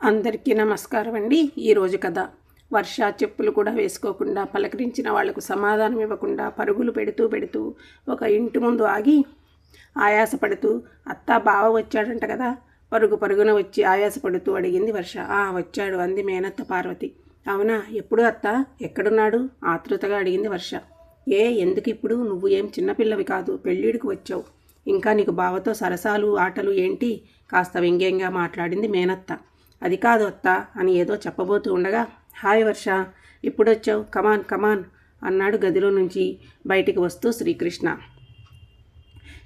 అందరికీ నమస్కారం అండి. ఈరోజు కథ. వర్ష చెప్పులు కూడా వేసుకోకుండా పలకరించిన వాళ్లకు సమాధానం ఇవ్వకుండా పరుగులు పెడుతూ ఒక ఇంటి ముందు ఆగి ఆయాసపడుతూ, అత్త బావ వచ్చాడంట కదా, పరుగున వచ్చి ఆయాసపడుతూ అడిగింది వర్ష. వచ్చాడు అంది మేనత్త పార్వతి. అవునా, ఎప్పుడు అత్త, ఎక్కడున్నాడు? ఆతృతగా అడిగింది వర్ష. ఎందుకు ఇప్పుడు? నువ్వు ఏం చిన్నపిల్లవి కాదు, పెళ్ళిడికి వచ్చావు. ఇంకా నీకు బావతో సరసాలు ఆటలు ఏంటి? కాస్త వ్యంగ్యంగా మాట్లాడింది మేనత్త. అది కాదు అత్త అని ఏదో చెప్పబోతూ ఉండగా, హాయ్ వర్ష, ఇప్పుడొచ్చావు, కమాన్ అన్నాడు గదిలో నుంచి బయటికి వస్తూ శ్రీకృష్ణ.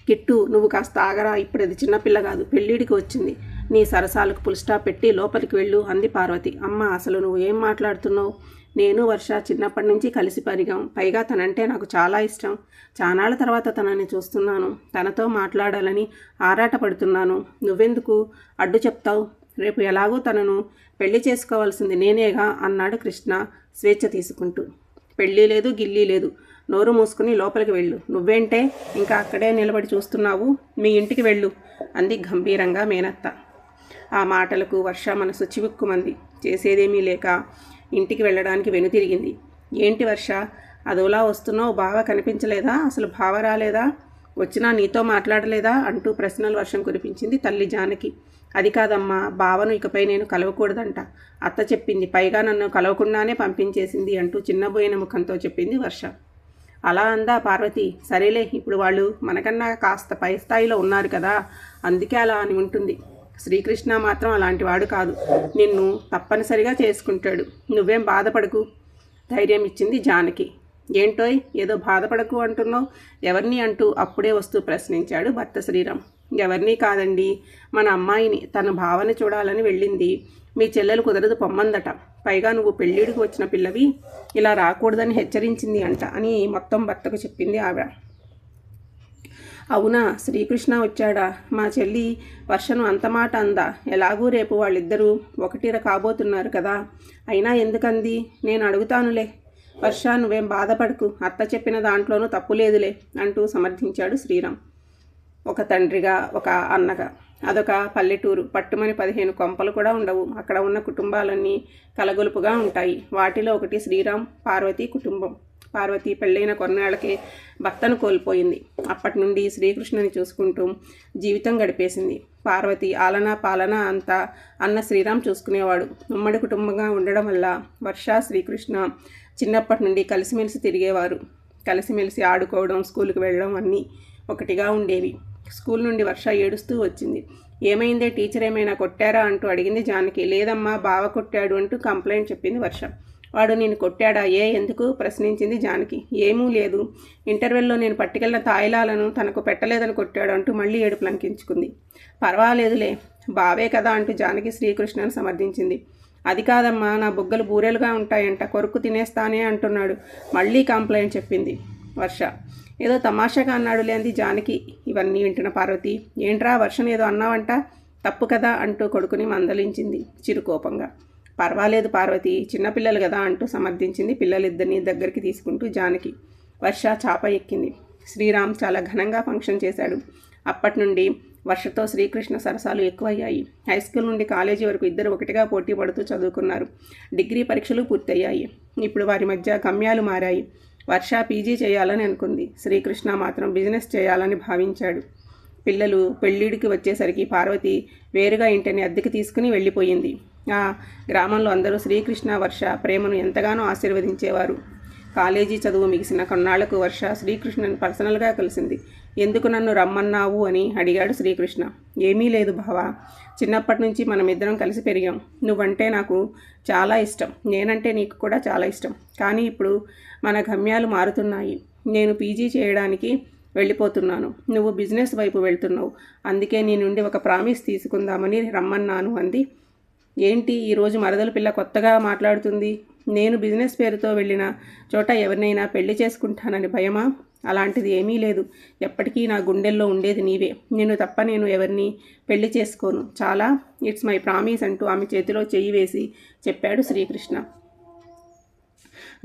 కిట్టు, నువ్వు కాస్త ఆగరా, ఇప్పుడు అది చిన్నపిల్ల కాదు, పెళ్ళిడికి వచ్చింది. నీ సరసాలకు ఫుల్ స్టాప్ పెట్టి లోపలికి వెళ్ళు అంది పార్వతి. అమ్మ, అసలు నువ్వు ఏం మాట్లాడుతున్నావు? నేను వర్ష చిన్నప్పటి నుంచి కలిసి పెరిగాం. పైగా తనంటే నాకు చాలా ఇష్టం. చానాళ్ళ తర్వాత తనని చూస్తున్నాను. తనతో మాట్లాడాలని ఆరాటపడుతున్నాను. నువ్వెందుకు అడ్డు చెప్తావు? రేపు ఎలాగో తనను పెళ్లి చేసుకోవాల్సింది నేనేగా అన్నాడు కృష్ణ స్వేచ్ఛ తీసుకుంటూ. పెళ్ళి లేదు, గిల్లి లేదు, నోరు మూసుకుని లోపలికి వెళ్ళు. నువ్వేంటే ఇంకా అక్కడే నిలబడి చూస్తున్నావు? మీ ఇంటికి వెళ్ళు అంది గంభీరంగా మేనత్త. ఆ మాటలకు వర్ష మనసు చివుక్కుమంది. చేసేదేమీ లేక ఇంటికి వెళ్ళడానికి వెనుతిరిగింది. ఏంటి వర్ష, అదోలా వస్తున్నావు? బావ కనిపించలేదా? అసలు బావ రాలేదా? వచ్చినా నీతో మాట్లాడలేదా అంటూ ప్రశ్నల వర్షం కురిపించింది తల్లి జానకి. అది కాదమ్మా, బావను ఇకపై నేను కలవకూడదంట. అత్త చెప్పింది, పైగా నన్ను కలవకుండానే పంపించేసింది అంటూ చిన్నబోయిన ముఖంతో చెప్పింది వర్ష. అలా అందా పార్వతి. సరేలే, ఇప్పుడు వాళ్ళు మనకన్నా కాస్త పై స్థాయిలో ఉన్నారు కదా, అందుకే అలా అని ఉంటుంది. శ్రీకృష్ణ మాత్రం అలాంటి వాడు కాదు, నిన్ను తప్పనిసరిగా చేసుకుంటాడు. నువ్వేం బాధపడకు ధైర్యం ఇచ్చింది జానకి. ఏంటోయ్, ఏదో బాధపడకు అంటున్నావు? ఎవరిని అంటూ అప్పుడే వస్తూ ప్రశ్నించాడు భర్త శ్రీరామ్. ఎవరినీ కాదండి, మన అమ్మాయిని. తన భావన చూడాలని వెళ్ళింది. మీ చెల్లెలు కుదరదు పొమ్మందట. పైగా నువ్వు పెళ్ళిడికి వచ్చిన పిల్లవి, ఇలా రాకూడదని హెచ్చరించింది అంట అని మొత్తం భర్తకు చెప్పింది ఆవిడ. అవునా, శ్రీకృష్ణ వచ్చాడా? మా చెల్లి వర్షను అంత మాట అందా? ఎలాగూ రేపు వాళ్ళిద్దరూ ఒకటిర కాబోతున్నారు కదా, అయినా ఎందుకంది? నేను అడుగుతానులే వర్ష, నువ్వేం బాధపడకు, అత్త చెప్పిన దాంట్లోనూ తప్పులేదులే అంటూ సమర్థించాడు శ్రీరామ్. ఒక తండ్రిగా, ఒక అన్నగా. అదొక పల్లెటూరు. పట్టుమని 15 కొంపలు కూడా ఉండవు. అక్కడ ఉన్న కుటుంబాలన్నీ కలగొలుపుగా ఉంటాయి. వాటిలో ఒకటి శ్రీరామ్ పార్వతి కుటుంబం. పార్వతి పెళ్ళైన కొన్నేళ్లకే భర్తను కోల్పోయింది. అప్పటి నుండి శ్రీకృష్ణుని చూసుకుంటూ జీవితం గడిపేసింది. పార్వతి ఆలనా పాలనా అంతా అన్న శ్రీరామ్ చూసుకునేవాడు. ఉమ్మడి కుటుంబంగా ఉండడం వల్ల వర్ష, శ్రీకృష్ణ చిన్నప్పటి నుండి కలిసిమెలిసి తిరిగేవారు. కలిసిమెలిసి ఆడుకోవడం, స్కూల్కి వెళ్ళడం అన్నీ ఒకటిగా ఉండేవి. స్కూల్ నుండి వర్ష ఏడుస్తూ వచ్చింది. ఏమైందే, టీచర్ ఏమైనా కొట్టారా అంటూ అడిగింది జానకి. లేదమ్మా, బావ కొట్టాడు అంటూ కంప్లైంట్ చెప్పింది వర్ష. వాడు నేను కొట్టాడా? ఎందుకు ప్రశ్నించింది జానకి. ఏమూ లేదు, ఇంటర్వెల్లో నేను పట్టుకెళ్ళిన తాయిలాలను తనకు పెట్టలేదని కొట్టాడు అంటూ మళ్ళీ ఏడుపు లంకించుకుంది. పర్వాలేదులే, బావే కదా అంటూ జానకి శ్రీకృష్ణను సమర్థించింది. అది కాదమ్మా, నా బుగ్గలు బూరెలుగా ఉంటాయంట, కొరుకు తినేస్తానే అంటున్నాడు. మళ్ళీ కంప్లైంట్ చెప్పింది వర్ష. ఏదో తమాషాగా అన్నాడు లేంది జానకి. ఇవన్నీ వింటున్న పార్వతి, ఏంట్రా వర్షను ఏదో అన్నావంట, తప్పు కదా అంటూ కొడుకుని మందలించింది చిరుకోపంగా. పర్వాలేదు పార్వతి, చిన్నపిల్లలు కదా అంటూ సమర్థించింది పిల్లలిద్దరినీ దగ్గరికి తీసుకుంటూ జానకి. వర్ష చాప ఎక్కింది. శ్రీరామ్ చాలా ఘనంగా ఫంక్షన్ చేశాడు. అప్పటి నుండి వర్షతో శ్రీకృష్ణ సరసాలు ఎక్కువయ్యాయి. హై స్కూల్ నుండి కాలేజీ వరకు ఇద్దరు ఒకటిగా పోటీ పడుతూ చదువుకున్నారు. డిగ్రీ పరీక్షలు పూర్తయ్యాయి. ఇప్పుడు వారి మధ్య గమ్యాలు మారాయి. వర్ష పీజీ చేయాలని అనుకుంది. శ్రీకృష్ణ మాత్రం బిజినెస్ చేయాలని భావించాడు. పిల్లలు పెళ్ళిడికి వచ్చేసరికి పార్వతి వేరుగా ఇంటిని అద్దెకి తీసుకుని వెళ్ళిపోయింది. ఆ గ్రామంలో అందరూ శ్రీకృష్ణ వర్ష ప్రేమను ఎంతగానో ఆశీర్వదించేవారు. కాలేజీ చదువు ముగిసిన కొన్నాళ్లకు వర్ష శ్రీకృష్ణని పర్సనల్గా కలిసింది. ఎందుకు నన్ను రమ్మన్నావు అని అడిగాడు శ్రీకృష్ణ. ఏమీ లేదు బావా, చిన్నప్పటి నుంచి మనమిద్దరం కలిసి పెరిగాం. నువ్వంటే నాకు చాలా ఇష్టం, నేనంటే నీకు కూడా చాలా ఇష్టం. కానీ ఇప్పుడు మన గమ్యాలు మారుతున్నాయి. నేను పీజీ చేయడానికి వెళ్ళిపోతున్నాను, నువ్వు బిజినెస్ వైపు వెళ్తున్నావు. అందుకే నీ నుండి ఒక ప్రామిస్ తీసుకుందామని రమ్మన్నాను అంది. ఏంటి ఈరోజు మరదల పిల్ల కొత్తగా మాట్లాడుతుంది? నేను బిజినెస్ పేరుతో వెళ్ళిన చోట ఎవరినైనా పెళ్లి చేసుకుంటానని భయమా? అలాంటిది ఏమీ లేదు. ఎప్పటికీ నా గుండెల్లో ఉండేది నీవే. నేను తప్ప నేను ఎవరిని పెళ్లి చేసుకోను. చాలా, ఇట్స్ మై ప్రామిస్ అంటూ ఆమె చేతిలో చెయ్యి వేసి చెప్పాడు శ్రీకృష్ణ.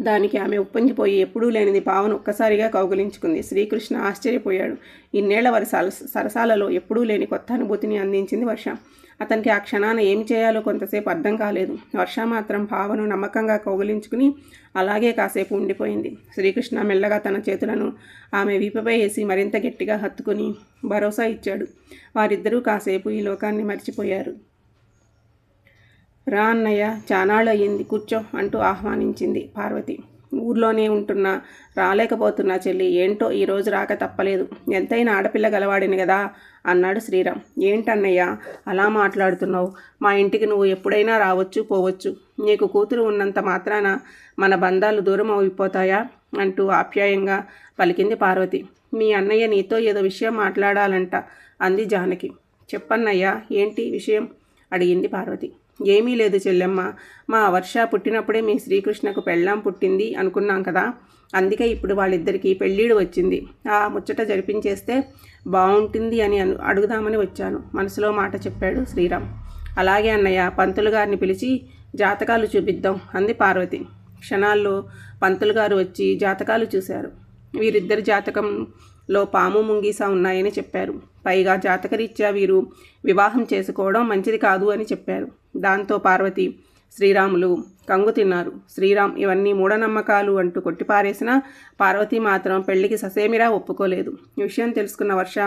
దానికి ఆమె ఉప్పొంగిపోయి ఎప్పుడూ లేనిది భావన ఒక్కసారిగా కౌగిలించుకుంది. శ్రీకృష్ణ ఆశ్చర్యపోయాడు. ఇన్నేళ్ల వారి సరసాలలో ఎప్పుడూ లేని కొత్త అనుభూతిని అందించింది వర్ష. అతనికి ఆ క్షణాన ఏం చేయాలో కొంతసేపు అర్థం కాలేదు. వర్ష మాత్రం భావను నమ్మకంగా కౌగిలించుకుని అలాగే కాసేపు ఉండిపోయింది. శ్రీకృష్ణ మెల్లగా తన చేతులను ఆమె వీపుపై వేసి మరింత గట్టిగా హత్తుకుని భరోసా ఇచ్చాడు. వారిద్దరూ కాసేపు ఈ లోకాన్ని మర్చిపోయారు. రా అన్నయ్య, చానాళ్ళు అయ్యింది, కూర్చో అంటూ ఆహ్వానించింది పార్వతి. ఊర్లోనే ఉంటున్నా రాలేకపోతున్నా చెల్లి, ఏంటో ఈరోజు రాక తప్పలేదు. ఎంతైనా ఆడపిల్ల గలవాడిని కదా అన్నాడు శ్రీరామ్. ఏంటన్నయ్య అలా మాట్లాడుతున్నావు? మా ఇంటికి నువ్వు ఎప్పుడైనా రావచ్చు పోవచ్చు. నీకు కూతురు ఉన్నంత మాత్రాన మన బంధాలు దూరం అయిపోతాయా అంటూ ఆప్యాయంగా పలికింది పార్వతి. మీ అన్నయ్య నీతో ఏదో విషయం మాట్లాడాలంట అంది జానకి. చెప్పన్నయ్య, ఏంటి విషయం అడిగింది పార్వతి. ఏమీ లేదు చెల్లెమ్మ, మా వర్ష పుట్టినప్పుడే మీ శ్రీకృష్ణకు పెళ్ళాం పుట్టింది అనుకున్నాం కదా, అందుకే ఇప్పుడు వాళ్ళిద్దరికీ పెళ్ళీడు వచ్చింది. ఆ ముచ్చట జరిపించేస్తే బాగుంటుంది అని అడుగుదామని వచ్చాను, మనసులో మాట చెప్పాడు శ్రీరామ్. అలాగే అన్నయ్య, పంతులు గారిని పిలిచి జాతకాలు చూపిద్దాం అంది పార్వతి. క్షణాల్లో పంతులు గారు వచ్చి జాతకాలు చూశారు. వీరిద్దరి జాతకంలో పాము ముంగీసా ఉన్నాయని చెప్పారు. పైగా జాతకరీత్యా వీరు వివాహం చేసుకోవడం మంచిది కాదు అని చెప్పారు. దాంతో పార్వతి శ్రీరాములు కంగు తిన్నారు. శ్రీరామ్ ఇవన్నీ మూఢనమ్మకాలు అంటూ కొట్టిపారేసినా పార్వతి మాత్రం పెళ్లికి ససేమిరా ఒప్పుకోలేదు. ఈ విషయం తెలుసుకున్న వర్ష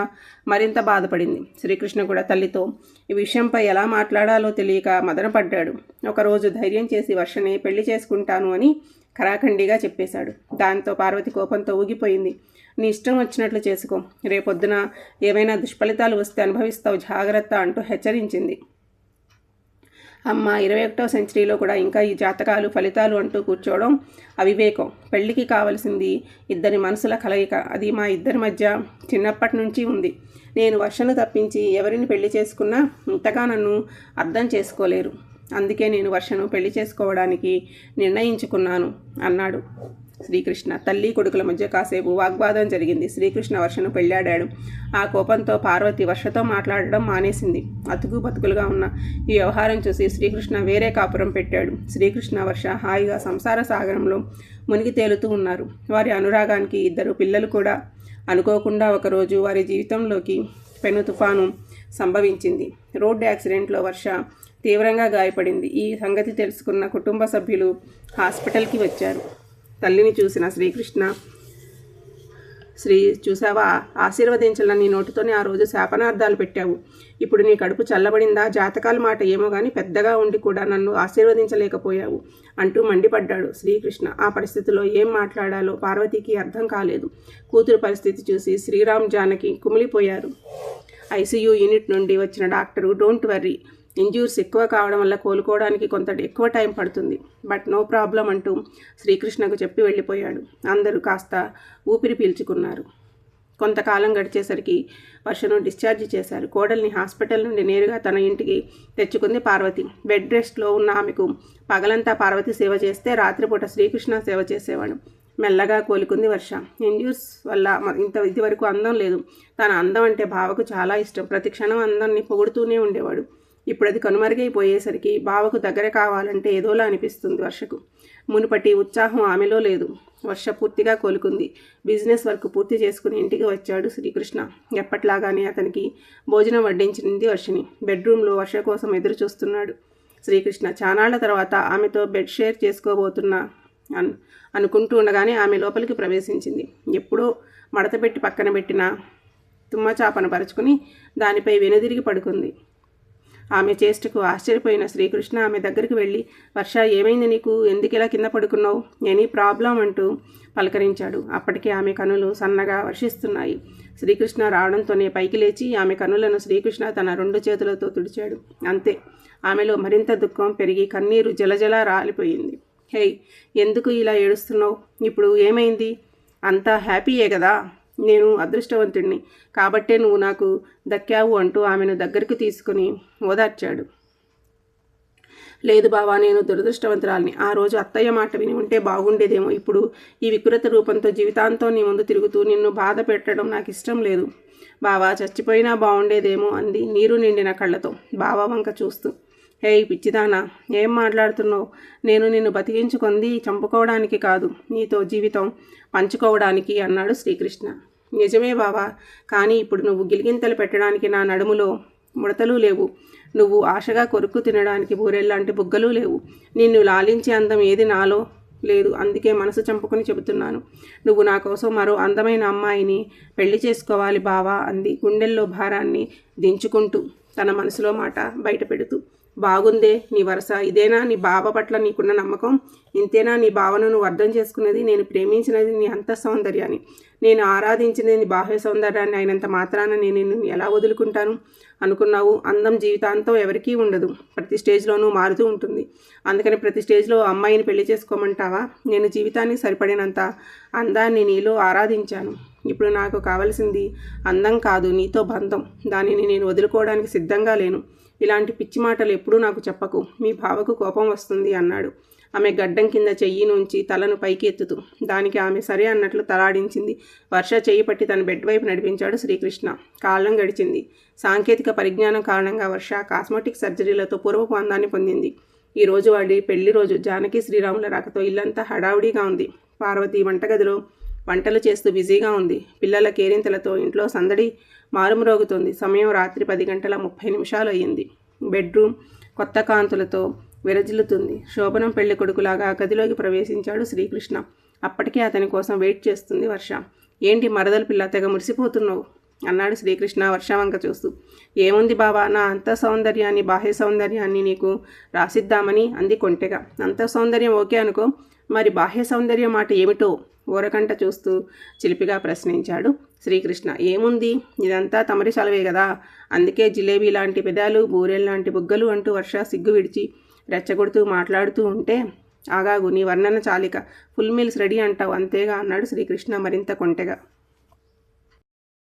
మరింత బాధపడింది. శ్రీకృష్ణ కూడా తల్లితో ఈ విషయంపై ఎలా మాట్లాడాలో తెలియక మదనపడ్డాడు. ఒకరోజు ధైర్యం చేసి వర్షని పెళ్లి చేసుకుంటాను అని ఖరాఖండిగా చెప్పేశాడు. దాంతో పార్వతి కోపంతో ఊగిపోయింది. నీ ఇష్టం వచ్చినట్లు చేసుకో, రేపొద్దున ఏవైనా దుష్ఫలితాలు వస్తే అనుభవిస్తావు, జాగ్రత్త అంటూ హెచ్చరించింది. అమ్మ, 21వ సెంచరీలో కూడా ఇంకా ఈ జాతకాలు ఫలితాలు అంటూ కూర్చోవడం అవివేకం. పెళ్లికి కావలసింది ఇద్దరి మనసుల కలయిక. అది మా ఇద్దరి మధ్య చిన్నప్పటి నుంచి ఉంది. నేను వర్షను తప్పించి ఎవరిని పెళ్లి చేసుకున్నా ఇంతగా నన్ను అర్థం చేసుకోలేరు. అందుకే నేను వర్షను పెళ్లి చేసుకోవడానికి నిర్ణయించుకున్నాను అన్నాడు శ్రీకృష్ణ. తల్లి కొడుకుల మధ్య కాసేపు వాగ్వాదం జరిగింది. శ్రీకృష్ణ వర్షను పెళ్ళాడాడు. ఆ కోపంతో పార్వతి వర్షతో మాట్లాడడం మానేసింది. అతుకు బతుకులుగా ఉన్న ఈ వ్యవహారం చూసి శ్రీకృష్ణ వేరే కాపురం పెట్టాడు. శ్రీకృష్ణ వర్ష హాయిగా సంసార సాగరంలో మునిగి తేలుతూ ఉన్నారు. వారి అనురాగానికి ఇద్దరు పిల్లలు కూడా. అనుకోకుండా ఒకరోజు వారి జీవితంలోకి పెను తుఫాను సంభవించింది. రోడ్డు యాక్సిడెంట్లో వర్ష తీవ్రంగా గాయపడింది. ఈ సంగతి తెలుసుకున్న కుటుంబ సభ్యులు హాస్పిటల్కి వచ్చారు. తల్లిని చూసిన శ్రీకృష్ణ, చూసావా, ఆశీర్వదించాలని నీ నోటితోనే ఆ రోజు శాపనార్థాలు పెట్టావు. ఇప్పుడు నీ కడుపు చల్లబడిందా? జాతకాల మాట ఏమో కానీ పెద్దగా ఉండి కూడా నన్ను ఆశీర్వదించలేకపోయావు అంటూ మండిపడ్డాడు శ్రీకృష్ణ. ఆ పరిస్థితిలో ఏం మాట్లాడాలో పార్వతికి అర్థం కాలేదు. కూతురు పరిస్థితి చూసి శ్రీరామ్ జానకి కుమిలిపోయారు. ఐసీయూ యూనిట్ నుండి వచ్చిన డాక్టరు, డోంట్ వర్రీ, ఇంజ్యూర్స్ ఎక్కువ కావడం వల్ల కోలుకోవడానికి కొంత ఎక్కువ టైం పడుతుంది, బట్ నో ప్రాబ్లం అంటూ శ్రీకృష్ణకు చెప్పి వెళ్ళిపోయాడు. అందరూ కాస్త ఊపిరి పీల్చుకున్నారు. కొంతకాలం గడిచేసరికి వర్షను డిశ్చార్జ్ చేశారు. కోడల్ని హాస్పిటల్ నుండి నేరుగా తన ఇంటికి తెచ్చుకుంది పార్వతి. బెడ్ రెస్ట్లో ఉన్న ఆమెకు పగలంతా పార్వతి సేవ చేస్తే రాత్రిపూట శ్రీకృష్ణ సేవ చేసేవాడు. మెల్లగా కోలుకుంది వర్ష. ఇంజ్యూర్స్ వల్ల ఇదివరకు అందం లేదు. తన అందం అంటే బావకు చాలా ఇష్టం. ప్రతి క్షణం అందాన్ని పొగుడుతూనే ఉండేవాడు. ఇప్పుడు అది కనుమరుగైపోయేసరికి బావకు దగ్గర కావాలంటే ఏదోలా అనిపిస్తుంది వర్షకు. మునుపటి ఉత్సాహం ఆమెలో లేదు. వర్ష పూర్తిగా కోలుకుంది. బిజినెస్ వర్క్ పూర్తి చేసుకుని ఇంటికి వచ్చాడు శ్రీకృష్ణ. ఎప్పట్లాగానే అతనికి భోజనం వడ్డించింది వర్షని. బెడ్రూమ్లో వర్ష కోసం ఎదురు చూస్తున్నాడు శ్రీకృష్ణ. చానాళ్ల తర్వాత ఆమెతో బెడ్ షేర్ చేసుకోబోతున్నా అనుకుంటూ ఉండగానే ఆమె లోపలికి ప్రవేశించింది. ఎప్పుడో మడతపెట్టి పక్కన పెట్టిన తుమ్మచాపను పరుచుకుని దానిపై వెనుదిరిగి పడుకుంది. ఆమె చేష్టకు ఆశ్చర్యపోయిన శ్రీకృష్ణ ఆమె దగ్గరికి వెళ్ళి, వర్ష, ఏమైంది నీకు? ఎందుకిలా కింద పడుకున్నావు? ఎనీ ప్రాబ్లం అంటూ పలకరించాడు. అప్పటికే ఆమె కనులు సన్నగా వర్షిస్తున్నాయి. శ్రీకృష్ణ రావడంతోనే పైకి లేచి ఆమె కనులను శ్రీకృష్ణ తన 2 చేతులతో తుడిచాడు. అంతే, ఆమెలో మరింత దుఃఖం పెరిగి కన్నీరు జలజలా రాలిపోయింది. హే, ఎందుకు ఇలా ఏడుస్తున్నావు? ఇప్పుడు ఏమైంది? అంతా హ్యాపీయే కదా? నేను అదృష్టవంతుడిని కాబట్టే నువ్వు నాకు దక్కావు అంటూ ఆమెను దగ్గరికి తీసుకుని ఓదార్చాడు. లేదు బావా, నేను దురదృష్టవంతురాల్ని. ఆ రోజు అత్తయ్య మాట విని ఉంటే బాగుండేదేమో. ఇప్పుడు ఈ వికృత రూపంతో జీవితాంతం నీ ముందు తిరుగుతూ నిన్ను బాధ పెట్టడం నాకు ఇష్టం లేదు బావా. చచ్చిపోయినా బాగుండేదేమో అంది నీరు నిండిన కళ్ళతో బావ వంక చూస్తూ. హే పిచ్చిదానా, ఏం మాట్లాడుతున్నావు? నేను నిన్ను బతికించుకుంది చంపుకోవడానికి కాదు, నీతో జీవితం పంచుకోవడానికి అన్నాడు శ్రీకృష్ణ. నిజమే బావా, కానీ ఇప్పుడు నువ్వు గిలిగింతలు పెట్టడానికి నా నడుములో ముడతలు లేవు. నువ్వు ఆశగా కొరుక్కు తినడానికి బూరెల్లాంటి బుగ్గలు లేవు. నిన్ను లాలించే అందం ఏది నాలో లేదు. అందుకే మనసు చంపుకొని చెబుతున్నాను. నువ్వు నా కోసం మరో అందమైన అమ్మాయిని పెళ్లి చేసుకోవాలి బావా అంది, గుండెల్లో భారాన్ని దించుకుంటూ, తన మనసులో మాట బయట పెడుతూ. బాగుందే నీ వరస. ఇదేనా నీ బావ పట్ల నీకున్న నమ్మకం? ఇంతేనా నీ భావను నువ్వు అర్థం చేసుకున్నది? నేను ప్రేమించినది నీ అంత సౌందర్యాన్ని, నేను ఆరాధించినది నీ బాహ్య సౌందర్యాన్ని అయినంత మాత్రాన నేను నిన్ను ఎలా వదులుకుంటాను అనుకున్నావు? అందం జీవితాంతం ఎవరికీ ఉండదు, ప్రతి స్టేజ్లోనూ మారుతూ ఉంటుంది. అందుకని ప్రతి స్టేజ్లో అమ్మాయిని పెళ్లి చేసుకోమంటావా? నేను జీవితానికి సరిపడినంత అందాన్ని నీలో ఆరాధించాను. ఇప్పుడు నాకు కావలసింది అందం కాదు, నీతో బంధం. దానిని నేను వదులుకోవడానికి సిద్ధంగా లేను. ఇలాంటి పిచ్చి మాటలు ఎప్పుడూ నాకు చెప్పకు, మీ బావకు కోపం వస్తుంది అన్నాడు. ఆమె గడ్డం కింద చెయ్యి నుంచి తలను పైకి ఎత్తుతూ. దానికి ఆమె సరే అన్నట్లు తలాడించింది. వర్ష చెయ్యి పట్టి తన బెడ్ వైపు నడిపించాడు శ్రీకృష్ణ. కాలం గడిచింది. సాంకేతిక పరిజ్ఞానం కారణంగా వర్ష కాస్మెటిక్ సర్జరీలతో పూర్వపు అందాన్ని పొందింది. ఈరోజు వాడి పెళ్లి రోజు. జానకి శ్రీరాముల రాకతో ఇల్లంతా హడావుడిగా ఉంది. పార్వతి వంటగదిలో వంటలు చేస్తూ బిజీగా ఉంది. పిల్లల కేరింతలతో ఇంట్లో సందడి మారుమ్రోగుతోంది. సమయం రాత్రి 10:30 అయ్యింది. బెడ్రూమ్ కొత్త కాంతులతో విరజిల్లుతుంది. శోభనం పెళ్లి కొడుకులాగా గదిలోకి ప్రవేశించాడు శ్రీకృష్ణ. అప్పటికే అతని కోసం వెయిట్ చేస్తుంది వర్ష. ఏంటి మరదల పిల్ల, తెగ మురిసిపోతున్నావు అన్నాడు శ్రీకృష్ణ వర్ష వంక చూస్తూ. ఏముంది బావా, నా అంత సౌందర్యాన్ని బాహ్య సౌందర్యాన్ని నీకు రాసిద్దామని అంది కొంటెగా. అంత సౌందర్యం ఓకే అనుకో, మరి బాహ్య సౌందర్యం మాట ఏమిటో ఊరకంట చూస్తూ చిలిపిగా ప్రశ్నించాడు శ్రీకృష్ణ. ఏముంది, ఇదంతా తమరి చలవే కదా, అందుకే జిలేబీ లాంటి పెదాలు, బూరెల్లాంటి బుగ్గలు అంటూ వర్ష సిగ్గు విడిచి రెచ్చగొడుతూ మాట్లాడుతూ ఉంటే, ఆగాగు నీ వర్ణన చాలిక, ఫుల్ మీల్స్ రెడీ అంటావు అంతేగా అన్నాడు శ్రీకృష్ణ మరింత కొంటెగా.